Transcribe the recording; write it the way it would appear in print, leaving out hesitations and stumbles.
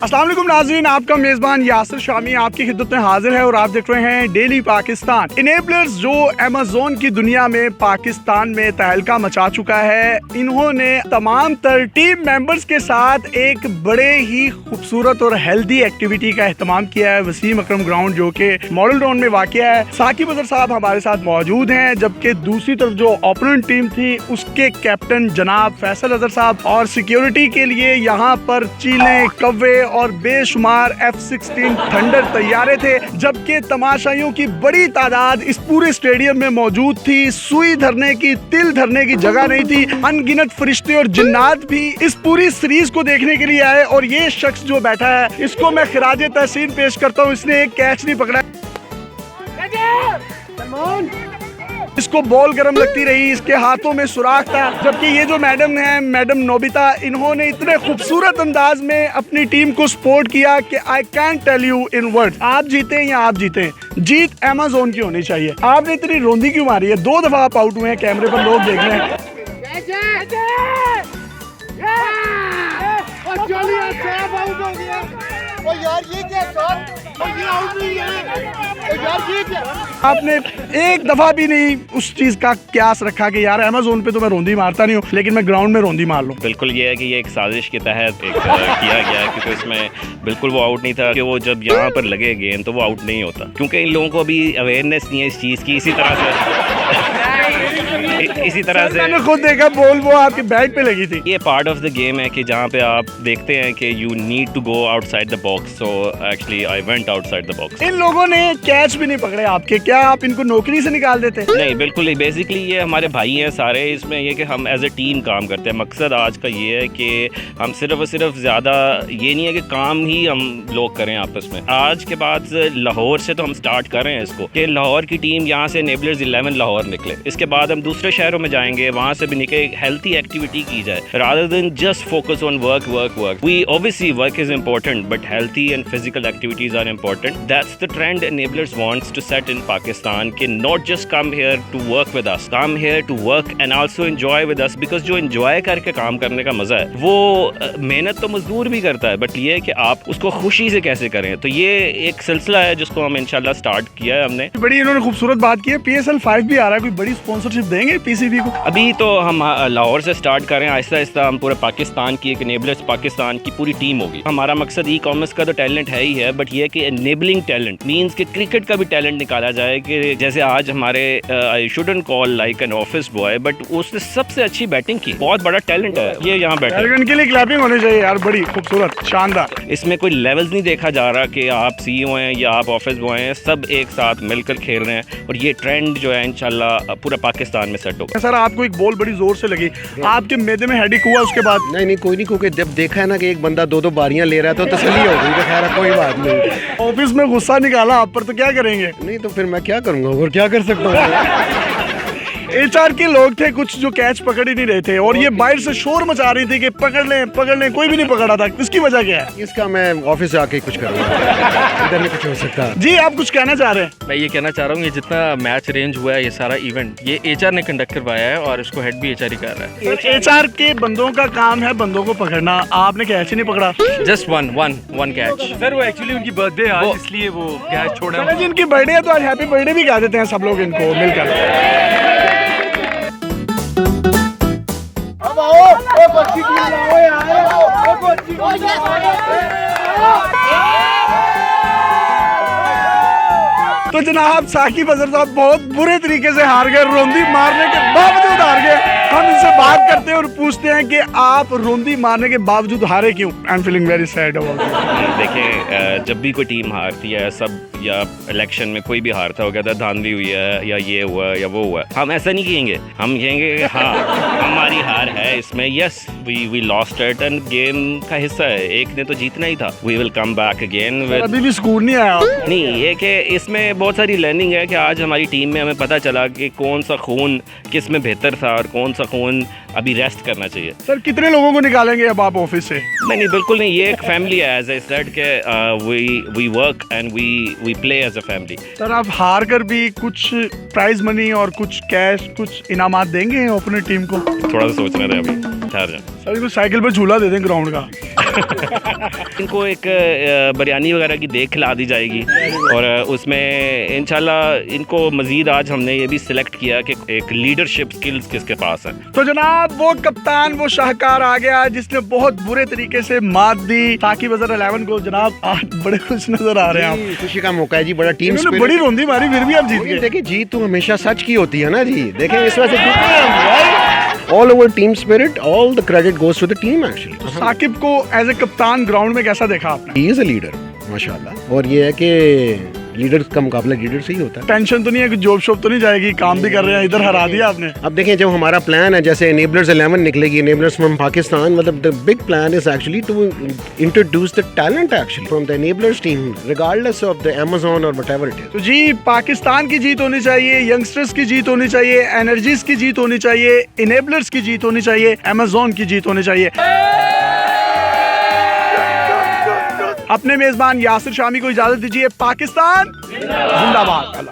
अस्सलाम वालेकुम नाज़रीन, आपका मेज़बान यासिर शामी आपकी खिदमत में हाजिर है और आप देख रहे हैं डेली पाकिस्तान। इनेबलर्स जो अमेज़न की दुनिया में पाकिस्तान में तहलका मचा चुका है, इन्होंने तमाम तर टीम मेंबर्स के साथ एक बड़े ही खूबसूरत और हेल्दी एक्टिविटी का एहतमाम किया है। वसीम अकरम ग्राउंड जो कि मॉडल टाउन में वाक़या है। साकिब अज़हर साहब हमारे साथ मौजूद हैं, जबकि दूसरी तरफ जो ओपोनेंट टीम थी उसके कैप्टन जनाब फैसल अज़हर साहब, और सिक्योरिटी के लिए यहाँ पर चीलें, कव्वे और बेशुमार F-16 थंडर तैयारे थे, जबकि तमाशाइयों की बड़ी तादाद इस पूरे स्टेडियम में मौजूद थी। सुई धरने की, तिल धरने की जगह नहीं थी। अनगिनत फरिश्ते और जिन्नात भी इस पूरी सीरीज को देखने के लिए आए। और ये शख्स जो बैठा है, इसको मैं खिराजे तहसीन पेश करता हूँ। इसने एक कैच नहीं पकड़ा, इसको बॉल गर्म लगती रही, इसके हाथों में सुराख था। जबकि ये जो मैडम है, मैडम नोबिता, इन्होंने इतने खूबसूरत अंदाज में अपनी टीम को सपोर्ट किया कि I can tell you in words, आप जीते या आप जीते, जीत अमेज़न की होनी चाहिए। आपने इतनी रोंदी क्यों मारी है? 2 दफा आप आउट हुए हैं, कैमरे पर लोग देख रहे हैं। आपने एक दफा भी नहीं उस चीज का क्यास रखा कि यार अमेज़न पे तो मैं रोंदी मारता नहीं हूँ, लेकिन मैं ग्राउंड में रोंदी मार लूँ। बिल्कुल ये है कि ये एक साजिश के तहत किया गया है, क्योंकि इसमें बिल्कुल वो आउट नहीं था कि वो जब यहाँ पर लगे गेंद तो वो आउट नहीं होता, क्योंकि इन लोगों को अभी अवेयरनेस नहीं है इस चीज़ की। इसी तरह से मैंने खुद देखा, बॉल वो आपके बैट पे लगी थी। ये पार्ट ऑफ द गेम है कि जहाँ पे आप देखते हैं कि you need to go outside the box, so actually I went outside the box. इन लोगों ने कैच भी नहीं पकड़े आपके, क्या आप इनको नौकरी से निकाल देते? नहीं, बिल्कुल, बेसिकली ये हमारे भाई हैं सारे। इसमें ये कि हम एज ए टीम काम करते हैं। मकसद आज का ये है कि हम सिर्फ और सिर्फ ज़्यादा ये नहीं है कि काम ही हम लोग करें आपस में। आज के बाद लाहौर से तो हम स्टार्ट कर रहे हैं इसको कि लाहौर की टीम यहाँ से इनेबलर्स 11 लाहौर निकले। इसके बाद हम दूसरे शहरों में जाएंगे, वहाँ से भी निकले, हेल्थी एक्टिविटी की जाए rather than just focus on work work work. We obviously work is important, but healthy and physical activities are important. That's the trend enablers wants to set in Pakistan कि not just come here to work with us, come here to work and also enjoy with us, because जो enjoy करके काम करने का मजा है वो मेहनत तो मजदूर भी करता है, बट ये है कि आप उसको खुशी से कैसे करें। तो ये एक सिलसिला है जिसको हम इंशाल्लाह स्टार्ट किया है हमने। बड़ी इन्होंने खूबसूरत बात की है। PSL 5 भी आ रहा है, कोई बड़ी स्पॉन्सरशिप देंगे PCB को? अभी तो हम लाहौर से स्टार्ट करें, आहिस्ता आहिस्ता हम पूरे पाकिस्तान की एक इनेबलर्स पाकिस्तान की पूरी टीम होगी। हमारा मकसद ई कॉमर्स का तो टैलेंट है ही है, बट ये कि एनेबलिंग टैलेंट मींस कि क्रिकेट का भी टैलेंट निकाला जाए। कि जैसे आज हमारे I shouldn't call like an office boy, but उसने सबसे अच्छी बैटिंग की, बहुत बड़ा टैलेंट है ये यहाँ बैठे। उनके लिए क्लैपिंग होनी चाहिए यार, बड़ी खूबसूरत, शानदार। इसमें कोई लेवल्स नहीं देखा जा रहा कि आप CEO हैं या आप ऑफिस बॉय हैं, सब एक साथ मिलकर खेल रहे हैं और ये ट्रेंड जो है इंशाल्लाह पूरा पाकिस्तान में सेट होगा। सर, आपको एक बॉल बड़ी जोर से लगी, आपके मैदे में हेडिक हुआ उसके बाद? नहीं, कोई नहीं, क्योंकि जब देखा है ना कि एक बंदा 2 बारियां ले रहा है तो तसल्ली हो गई कि खैर कोई बात नहीं। ऑफिस में गुस्सा निकाला आप पर, तो क्या करेंगे? नहीं तो फिर मैं क्या करूंगा और क्या कर सकता हूँ। HR के लोग थे कुछ जो कैच पकड़ ही नहीं रहे थे, और ये बाहर से शोर मचा रही थी कि पकड़ लें, कोई भी नहीं पकड़ा था। इसकी वजह क्या है? इसका मैं ऑफिस जाके कुछ करूंगा, इधर नहीं कुछ हो सकता। जी, आप कुछ कहना चाह रहे हैं? मैं ये कहना चाह रहा हूँ, ये जितना मैच अरेंज हुआ है, ये सारा इवेंट ये HR ने कंडक्ट करवाया है और इसको हेड भी HR ही कर रहा है। HR के बंदों का काम है बंदों को पकड़ना, आपने कैच ही नहीं पकड़ा। Just one catch. सर वो एक्चुअली उनकी बर्थडे आज, इसलिए वो कैच छोड़ा। जिनकी बर्थडे है तो आज हैप्पी बर्थडे भी कह देते हैं सब लोग इनको मिलकर। तो जनाब साकिब अज़हर साहब बहुत बुरे तरीके से हार गए, रोंदी मारने के बावजूद हार गए। हम इनसे बात करते हैं और पूछते हैं कि आप रोंदी मारने के बावजूद हारे क्यों? I am feeling very sad about it. देखिए, जब भी कोई टीम हारती है, सब या इलेक्शन में कोई भी हारता हो, कहता है धांधली हुई है या ये हुआ या वो हुआ, हम ऐसा नहीं कहेंगे। हम कहेंगे हाँ, हमारी हार है इसमें, yes we lost it and game का हिस्सा है, एक ने तो जीतना ही था। We will come back again with. अभी भी स्कूल नहीं आया? नहीं, ये कि इसमें बहुत सारी लर्निंग है कि आज हमारी टीम में हमें पता चला कि कौन सा खून किस में बेहतर था और कौन सा खून अभी रेस्ट करना चाहिए। सर, कितने लोगों को निकालेंगे अब आप ऑफिस से? नहीं, बिल्कुल नहीं, ये एक फैमिली है। एज आई सेड के we work and we play as a family. Sir, आप हार कर भी कुछ प्राइज मनी और कुछ कैश, कुछ इनामात देंगे अपनी टीम को? थोड़ा सा सोचना था अभी, ठहर जाए। इनको साइकिल पर झूला दे दें ग्राउंड का। इनको एक बिरयानी वगैरह की देख खिला दी जाएगी और उसमें इंशाल्लाह इनको मज़ीद आज हमने ये भी सिलेक्ट किया कि एक लीडरशिप स्किल्स किसके पास है। तो जनाब वो कप्तान वो शाहकार आ गया जिसने बहुत बुरे तरीके से मात दी साकिब अजहर 11 को। जनाब आज बड़े खुश नजर आ रहे हैं आप। खुशी का मौका है जी, बड़ा टीम इन्होंने बड़ी रोंदी मारी फिर भी आप जीत गए। देखिए जीत तो हमेशा सच की होती है ना जी। देखें इस वजह से जीते हैं हम। All over team spirit, all the credit goes to the team actually. Saqib को एज ए कप्तान ग्राउंड में कैसा देखा आपने? He is a leader, माशाल्लाह। और ये है कि लीडर का मुकाबला लीडर से ही होता है। टेंशन तो नहीं है कि जॉब शॉप तो नहीं जाएगी, काम भी कर रहे हैं, इधर हरा दिया आपने। अब देखें जब हमारा प्लान है जैसे Enablers 11 निकलेगी, Enablers from पाकिस्तान, मतलब the big plan is actually to introduce the talent actually from the Enablers team regardless of the Amazon or whatever it is. तो जी पाकिस्तान की जीत होनी चाहिए, यंगस्टर्स की जीत होनी चाहिए, एनर्जीज की जीत होनी चाहिए, इनेबलर्स की जीत होनी चाहिए, अमेज़न की जीत होनी चाहिए। अपने मेजबान यासिर शामी को इजाजत दीजिए। पाकिस्तान जिंदाबाद।